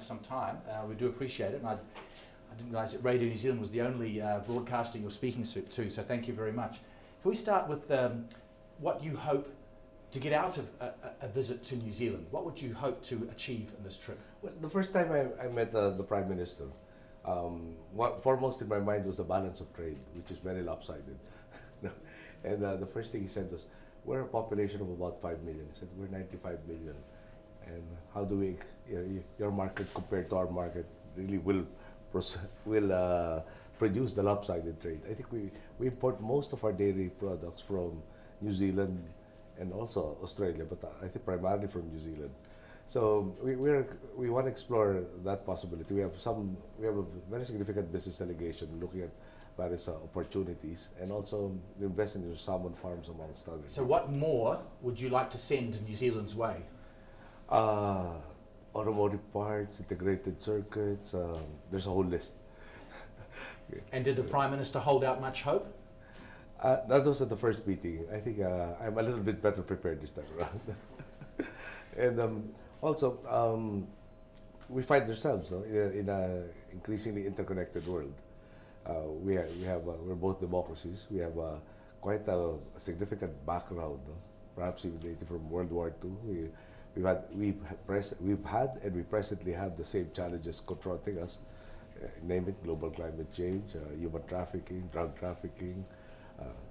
some time. We do appreciate it. And I didn't realise that Radio New Zealand was the only broadcaster you're speaking to, so thank you very much. Can we start with what you hope to get out of a visit to New Zealand? What would you hope to achieve in this trip? Well, the first time I met the Prime Minister, what foremost in my mind was the balance of trade, which is very lopsided. And the first thing he said was, we're a population of about 5 million. He said, we're 95 million. And how do we, your market compared to our market really will produce the lopsided trade. I think we import most of our dairy products from New Zealand and also Australia, but I think primarily from New Zealand. So we want to explore that possibility. We have a very significant business delegation looking at various opportunities, and also investing in salmon farms amongst others. So what more would you like to send New Zealand's way? Automotive parts, integrated circuits, there's a whole list. And did the Prime Minister hold out much hope? That was at the first meeting. I think I'm a little bit better prepared this time around. And also, we find ourselves in an increasingly interconnected world. We're both democracies. We have quite a significant background, perhaps even dating from World War II. We've had and we presently have the same challenges confronting us. Name it: global climate change, human trafficking, drug trafficking,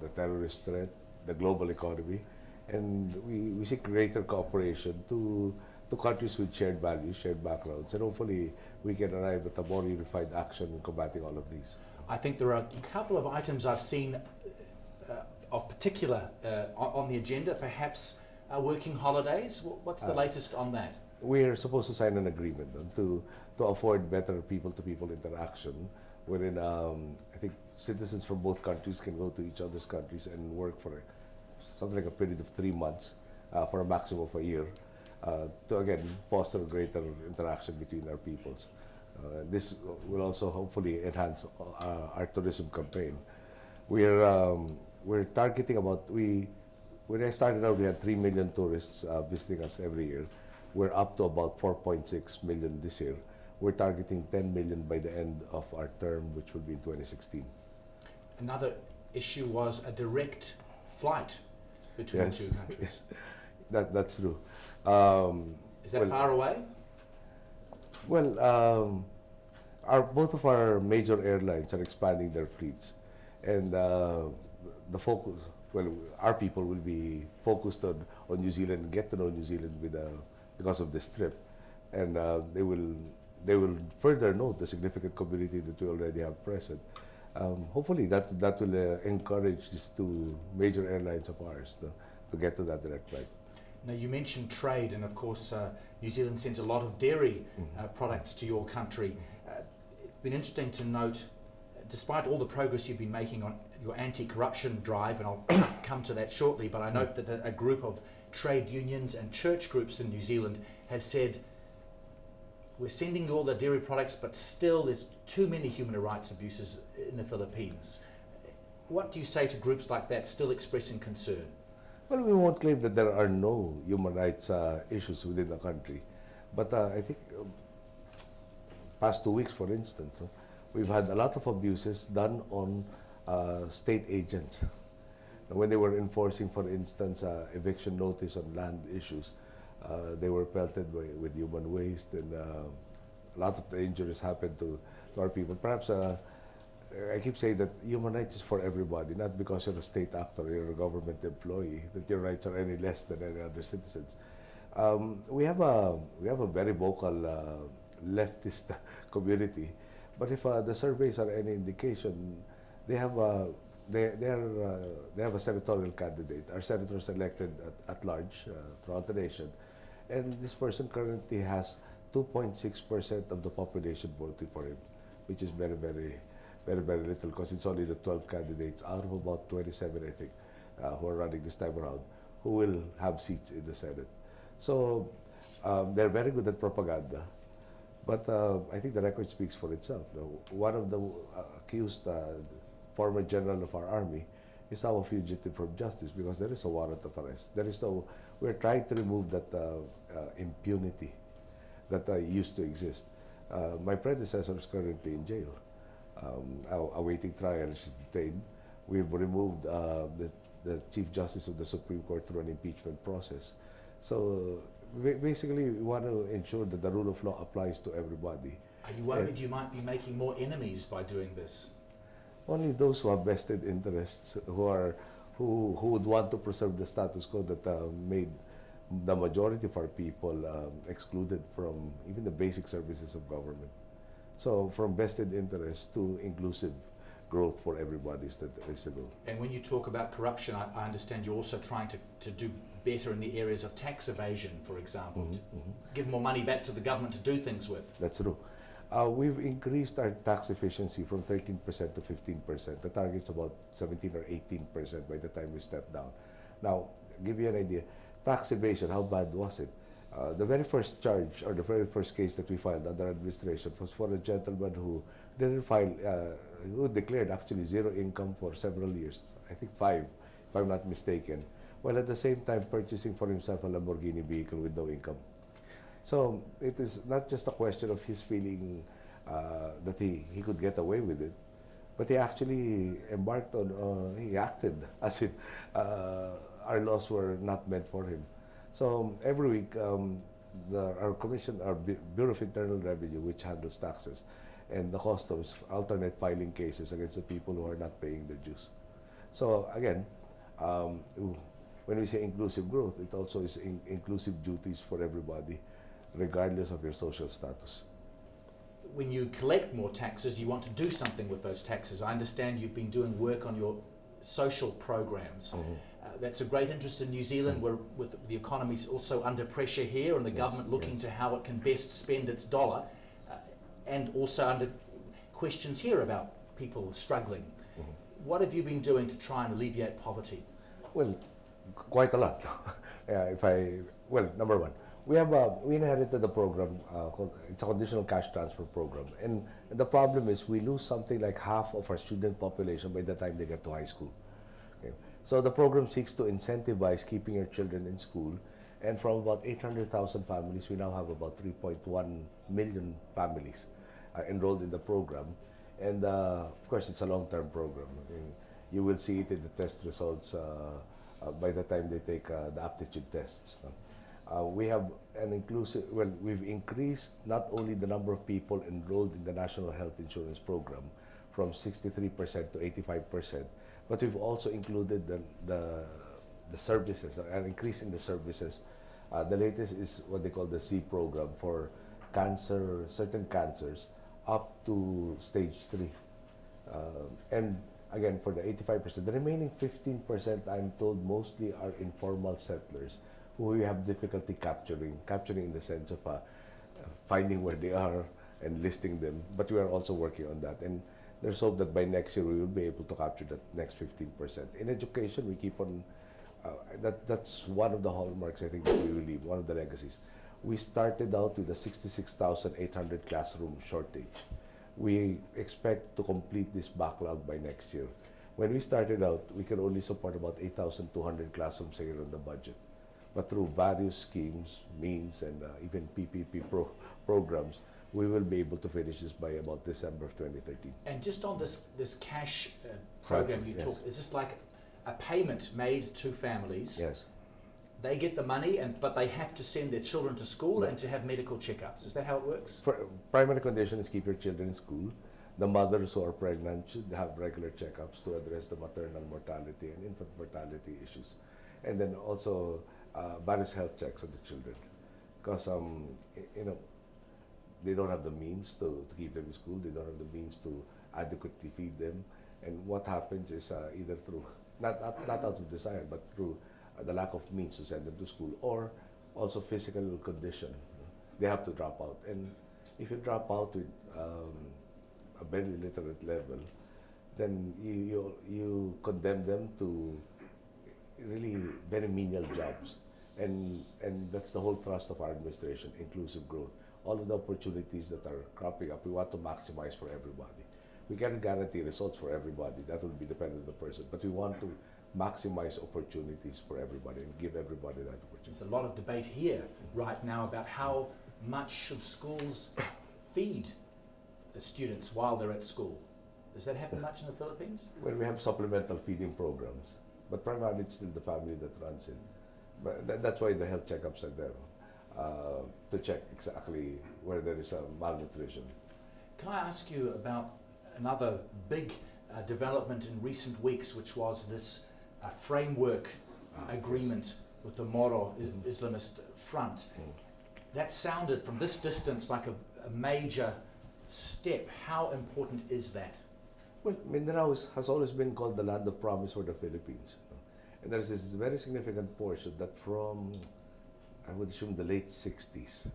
the terrorist threat, the global economy, and we seek greater cooperation to countries with shared values, shared backgrounds, and hopefully we can arrive at a more unified action in combating all of these. I think there are a couple of items I've seen of particular on the agenda, perhaps working holidays. What's the latest on that? We're supposed to sign an agreement to afford better people-to-people interaction, wherein I think citizens from both countries can go to each other's countries and work for something like a period of 3 months for a maximum of a year to again foster greater interaction between our peoples. This will also hopefully enhance our tourism campaign. We're targeting about when I started out, we had 3 million tourists visiting us every year. We're up to about 4.6 million this year. We're targeting 10 million by the end of our term, which will be in 2016. Another issue was a direct flight between the two countries. That's true. Is that far away? Well, both of our major airlines are expanding their fleets, and the focus. Well, our people will be focused on New Zealand and get to know New Zealand because of this trip, and they will further note the significant community that we already have present. Hopefully, that will encourage these two major airlines of ours to get to that direct flight. Now, you mentioned trade, and of course, New Zealand sends a lot of dairy products to your country. It's been interesting to note, despite all the progress you've been making on your anti-corruption drive, and I'll come to that shortly, but I note that a group of trade unions and church groups in New Zealand has said, we're sending you all the dairy products, but still there's too many human rights abuses in the Philippines. What do you say to groups like that still expressing concern? Well, we won't claim that there are no human rights issues within the country, but I think past 2 weeks, for instance, we've had a lot of abuses done on state agents. When they were enforcing, for instance, eviction notice on land issues, they were pelted with human waste, and a lot of the injuries happened to our people. Perhaps I keep saying that human rights is for everybody, not because you're a state actor or you're a government employee, that your rights are any less than any other citizens. We have a very vocal leftist community, but if the surveys are any indication, they have a senatorial candidate. Our senators elected at large throughout the nation, and this person currently has 2.6% of the population voting for him, which is very, very little, because it's only the 12 candidates out of about 27, I think, who are running this time around, who will have seats in the Senate. So they're very good at propaganda, but I think the record speaks for itself. One of the accused former general of our army is now a fugitive from justice because there is a warrant of arrest. We're trying to remove that impunity that used to exist. My predecessor is currently in jail, awaiting trial. She's detained. We've removed the Chief Justice of the Supreme Court through an impeachment process. So basically, we want to ensure that the rule of law applies to everybody. Are you worried you might be making more enemies by doing this? Only those who have vested interests, who would want to preserve the status quo that made the majority of our people excluded from even the basic services of government. So from vested interest to inclusive growth for everybody is the goal. And when you talk about corruption, I understand you're also trying to do better in the areas of tax evasion, for example, give more money back to the government to do things with. That's true. We've increased our tax efficiency from 13% to 15%. The target's about 17 or 18% by the time we step down. Now, give you an idea, tax evasion, how bad was it? The very first charge or the very first case that we filed under administration was for a gentleman who didn't file, who declared actually zero income for several years, I think 5, if I'm not mistaken, while at the same time purchasing for himself a Lamborghini vehicle with no income. So it is not just a question of his feeling that he could get away with it, but he actually embarked on, he acted as if our laws were not meant for him. So every week, our commission, our Bureau of Internal Revenue, which handles taxes, and the customs alternate filing cases against the people who are not paying their dues. So again, when we say inclusive growth, it also is inclusive duties for everybody, regardless of your social status. When you collect more taxes, you want to do something with those taxes. I understand you've been doing work on your social programs. That's a great interest in New Zealand, where with the economy also under pressure here, and the government looking to how it can best spend its dollar, and also under questions here about people struggling. What have you been doing to try and alleviate poverty? Well, quite a lot. Well, number one, we inherited a program called, it's a conditional cash transfer program, and the problem is we lose something like half of our student population by the time they get to high school. Okay. So the program seeks to incentivize keeping your children in school, and from about 800,000 families, we now have about 3.1 million families enrolled in the program, and of course it's a long-term program. I mean, you will see it in the test results by the time they take the aptitude tests. We have an inclusive, well, we've increased not only the number of people enrolled in the National Health Insurance Program from 63% to 85%, but we've also included the services, an increase in the services. The latest is what they call the C program for cancer, certain cancers, up to stage 3. And again, for the 85%, the remaining 15%, I'm told, mostly are informal settlers who we have difficulty capturing in the sense of finding where they are and listing them. But we are also working on that. And there's hope that by next year, we will be able to capture that next 15%. In education, we keep on, that's one of the hallmarks, I think, that we will leave, one of the legacies. We started out with a 66,800 classroom shortage. We expect to complete this backlog by next year. When we started out, we could only support about 8,200 classrooms a year on the budget. But through various schemes, means, and even PPP programs, we will be able to finish this by about December of 2013. And just on this cash program you talk, is this like a payment made to families? Yes. They get the money, but they have to send their children to school and to have medical checkups. Is that how it works? Primary condition is keep your children in school. The mothers who are pregnant should have regular checkups to address the maternal mortality and infant mortality issues. And then also various health checks of the children. Because, they don't have the means to keep them in school. They don't have the means to adequately feed them. And what happens is either through, not out of desire, but through the lack of means to send them to school, or also physical condition. They have to drop out. And if you drop out with a very literate level, then you condemn them to really very menial jobs. And that's the whole thrust of our administration, inclusive growth. All of the opportunities that are cropping up, we want to maximize for everybody. We can't guarantee results for everybody. That will be dependent on the person. But we want to maximize opportunities for everybody and give everybody that opportunity. There's a lot of debate here right now about how much should schools feed the students while they're at school. Does that happen much in the Philippines? Well, we have supplemental feeding programs, but primarily it's still the family that runs it. But that's why the health checkups are there, to check exactly where there is a malnutrition. Can I ask you about another big development in recent weeks, which was this framework agreement with the Moro Islamist Front? That sounded from this distance like a major step. How important is that? Well, Mindanao has always been called the land of promise for the Philippines. And there's this very significant portion that from, I would assume, the late 60s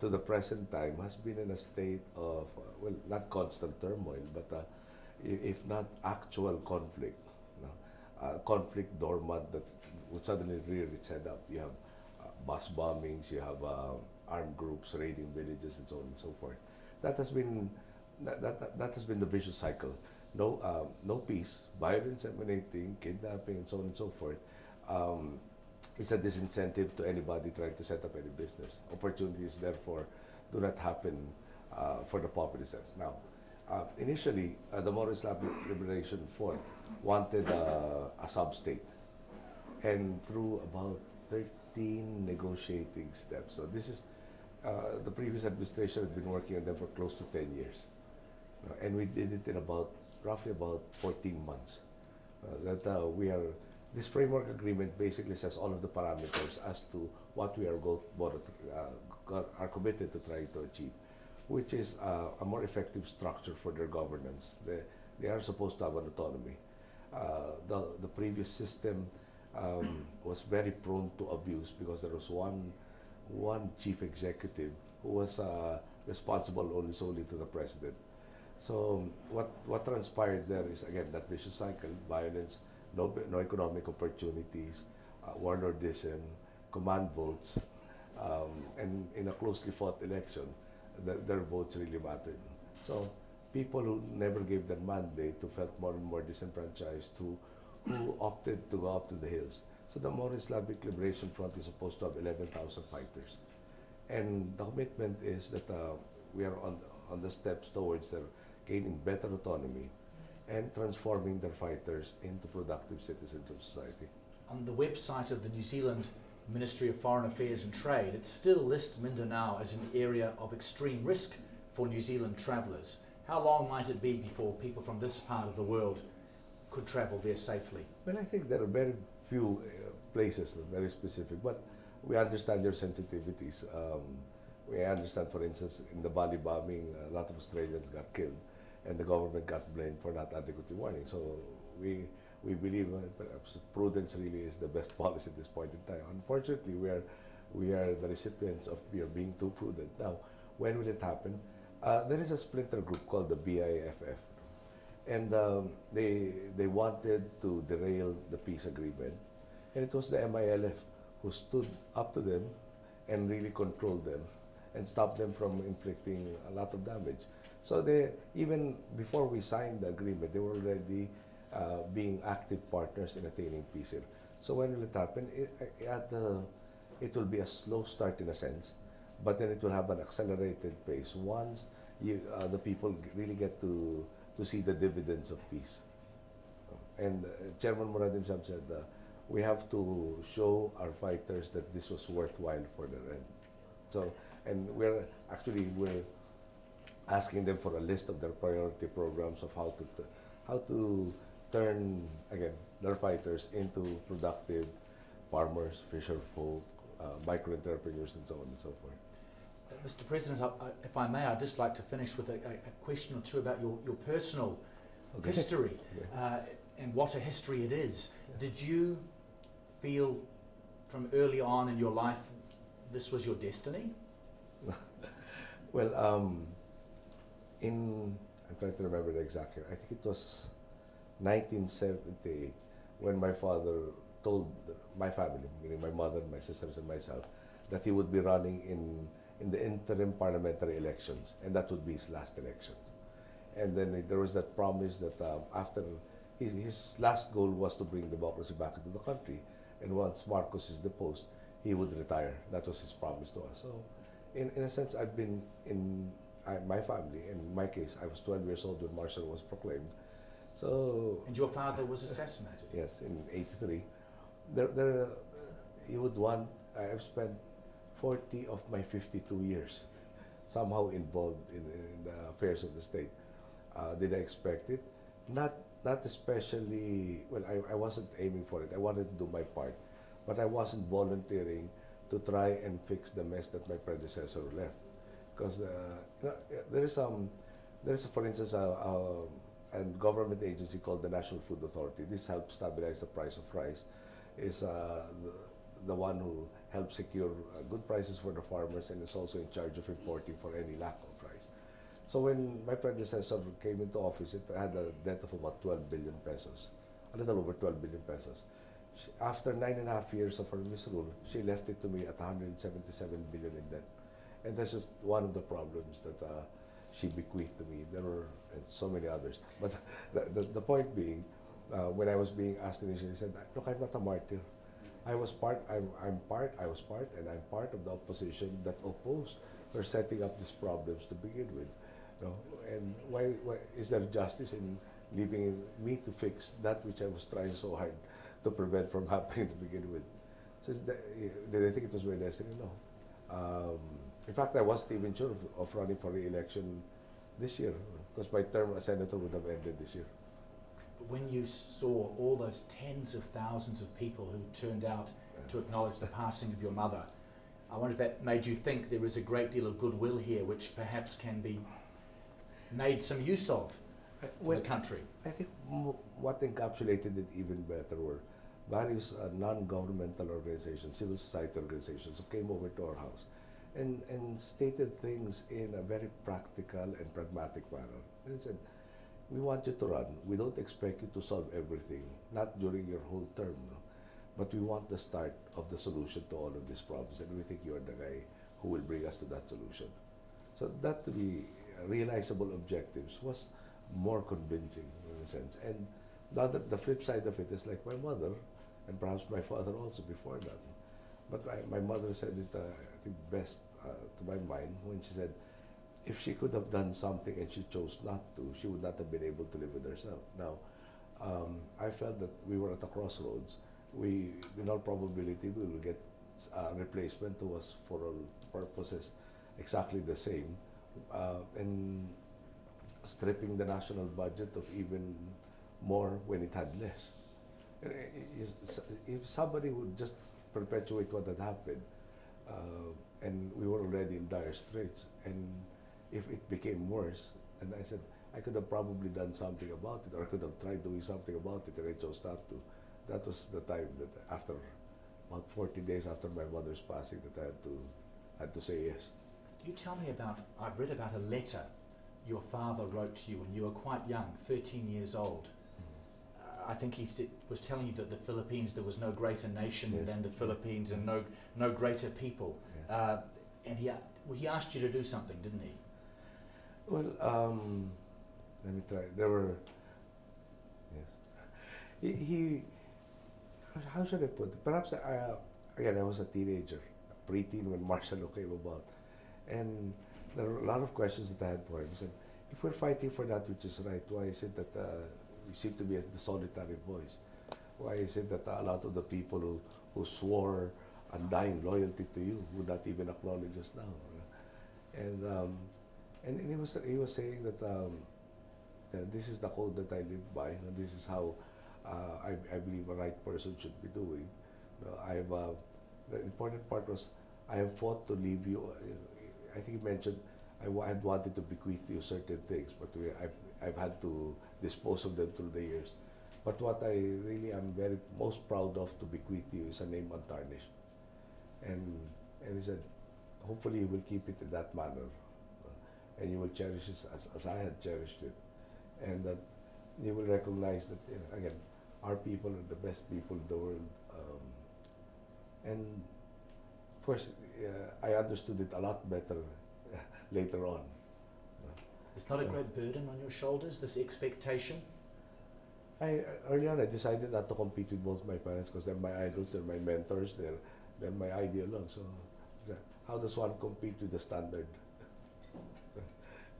to the present time has been in a state of, well, not constant turmoil, but if not actual conflict. Conflict dormant that would suddenly rear its head up. You have bus bombings, you have armed groups raiding villages, and so on and so forth. That has been that has been the vicious cycle. No peace, violence emanating, kidnapping, and so on and so forth. It's a disincentive to anybody trying to set up any business. Opportunities, therefore, do not happen for the populace. Now, initially, the Moro Islamic Liberation Front wanted a sub-state, and through about 13 negotiating steps. So this is the previous administration had been working on them for close to 10 years. And we did it in roughly about 14 months. This framework agreement basically says all of the parameters as to what we are committed to trying to achieve, which is a more effective structure for their governance. They are supposed to have an autonomy. The previous system was very prone to abuse because there was one chief executive who was responsible only solely to the president. So what transpired there is, again, that vicious cycle: violence, no economic opportunities, warlordism, command votes, and in a closely fought election, their votes really mattered. So people who never gave their mandate, who felt more and more disenfranchised, who opted to go up to the hills. So the Moro Islamic Liberation Front is supposed to have 11,000 fighters. And the commitment is that we are on the steps towards their gaining better autonomy and transforming their fighters into productive citizens of society. On the website of the New Zealand Ministry of Foreign Affairs and Trade, it still lists Mindanao as an area of extreme risk for New Zealand travellers. How long might it be before people from this part of the world could travel there safely? Well, I think there are very few places that are very specific, but we understand their sensitivities. We understand, for instance, in the Bali bombing, a lot of Australians got killed, and the government got blamed for not adequately warning. So we believe perhaps prudence really is the best policy at this point in time. Unfortunately, we are the recipients of being too prudent. Now, when will it happen? There is a splinter group called the BIFF, and they wanted to derail the peace agreement, and it was the MILF who stood up to them and really controlled them and stopped them from inflicting a lot of damage. So even before we signed the agreement, they were already being active partners in attaining peace here. So when will it happen? It will be a slow start in a sense, but then it will have an accelerated pace once the people really get to see the dividends of peace. And Chairman Murad himself said, we have to show our fighters that this was worthwhile for their end. So, and we're asking them for a list of their priority programs of how to turn, again, their fighters into productive farmers, fisher folk, micro entrepreneurs, and so on and so forth. Mr. President, if I may, I'd just like to finish with a question or two about your personal history, and what a history it is. Did you feel from early on in your life this was your destiny? Well, I'm trying to remember the exact year. I think it was 1978 when my father told my family, meaning my mother, my sisters, and myself, that he would be running in the interim parliamentary elections, and that would be his last election. And then there was that promise that after his last goal was to bring democracy back into the country, and once Marcos is deposed, he would retire. That was his promise to us. So, in a sense, I've been my family, in my case, I was 12 years old when martial law was proclaimed. So And your father was assassinated? yes, in '83. There, you would want. I've spent 40 of my 52 years somehow involved in the affairs of the state. Did I expect it? Not especially. Well, I wasn't aiming for it. I wanted to do my part, but I wasn't volunteering to try and fix the mess that my predecessor left. Because there is for instance a government agency called the National Food Authority. This helps stabilize the price of rice. Is the one who helps secure good prices for the farmers and is also in charge of reporting for any lack of rice. So when my predecessor came into office, it had a debt of about 12 billion pesos, a little over 12 billion pesos. After 9.5 years of her misrule, she left it to me at 177 billion in debt. And that's just one of the problems that she bequeathed to me. There were so many others. But the point being, when I was being asked initially, I said, look, I'm not a martyr. I was part, and I'm part of the opposition that opposed her setting up these problems to begin with. And why is there justice in leaving me to fix that which I was trying so hard to prevent from happening to begin with? So did I think it was my destiny? No. In fact, I wasn't even sure of running for re-election this year, because my term as senator would have ended this year. But when you saw all those tens of thousands of people who turned out to acknowledge the passing of your mother, I wonder if that made you think there is a great deal of goodwill here which perhaps can be made some use of in the country. I think what encapsulated it even better were various non-governmental organizations, civil society organizations who came over to our house and stated things in a very practical and pragmatic manner. And said, we want you to run. We don't expect you to solve everything, not during your whole term, but we want the start of the solution to all of these problems, and we think you're the guy who will bring us to that solution. So that to be realizable objectives was more convincing in a sense. And the flip side of it is like my mother, and perhaps my father also before that. But my mother said it, I think, best to my mind when she said, if she could have done something and she chose not to, she would not have been able to live with herself. Now, I felt that we were at a crossroads. In all probability, we will get a replacement who was, for all purposes, exactly the same, and stripping the national budget of even more when it had less. If somebody would just perpetuate what had happened, and we were already in dire straits, and if it became worse, and I said, I could have probably done something about it, or I could have tried doing something about it, and I chose not to. That was the time that after about 40 days after my mother's passing that I had to say yes. You tell me about, I've read about a letter your father wrote to you when you were quite young, 13 years old. I think he was telling you that the Philippines, there was no greater nation than the Philippines, and no greater people. Yes. And he asked you to do something, didn't he? Well, let me try. There were, yes. He how should I put it? Perhaps, again, I was a teenager, a preteen when martial law came about. And there were a lot of questions that I had for him. He said, if we're fighting for that which is right, why is it that we seem to be the solitary voice? Why is it that a lot of the people who swore undying loyalty to you would not even acknowledge us now? And he was saying that this is the code that I live by, and this is how I believe a right person should be doing. The important part was I have fought to leave you. I think he mentioned I had wanted to bequeath you certain things, but I've had to dispose of them through the years. But what I really am most proud of to bequeath you is a name untarnished. And he said, hopefully you will keep it in that manner, and you will cherish it as I had cherished it, and that you will recognize that, again, our people are the best people in the world. And of course, I understood it a lot better later on. It's not a great burden on your shoulders, this expectation? Early on, I decided not to compete with both my parents because they're my idols, they're my mentors, they're my ideologues. So how does one compete with the standard?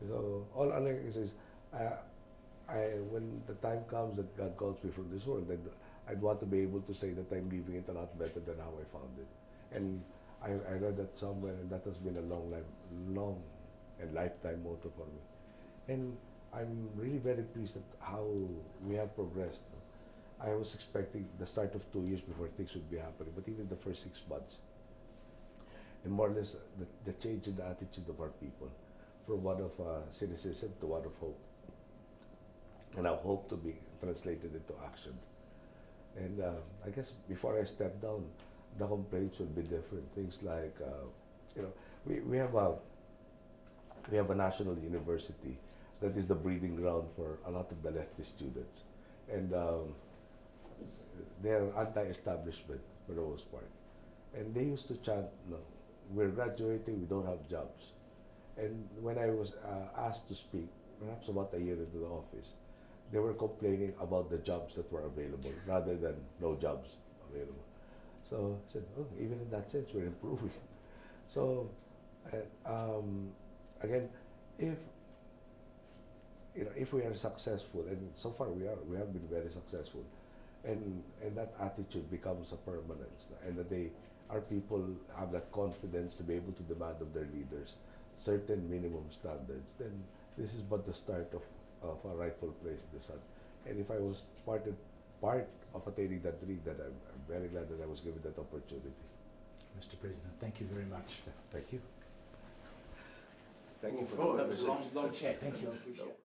So all I can say is, when the time comes that God calls me from this world, then I'd want to be able to say that I'm leaving it a lot better than how I found it. And I read that somewhere, and that has been a long and lifetime motto for me. And I'm really very pleased at how we have progressed. I was expecting the start of 2 years before things would be happening, but even the first 6 months, and more or less the change in the attitude of our people, from one of cynicism to one of hope, and now hope to be translated into action. And I guess before I step down, the complaints will be different. Things like, we have a national university that is the breeding ground for a lot of the leftist students, and they're anti-establishment for the most part. And they used to chant, "No, we're graduating, we don't have jobs." And when I was asked to speak, perhaps about a year into the office, they were complaining about the jobs that were available rather than no jobs available. So I said, oh, even in that sense, we're improving. So again, if we are successful, and so far we have been very successful, and that attitude becomes a permanence, and that our people have that confidence to be able to demand of their leaders certain minimum standards, then this is but the start of a rightful place in the sun. And if I was part of attaining that dream, then I'm very glad that I was given that opportunity. Mr. President, thank you very much. Thank you. Thank you for That was a long chat. Thank you. I appreciate it.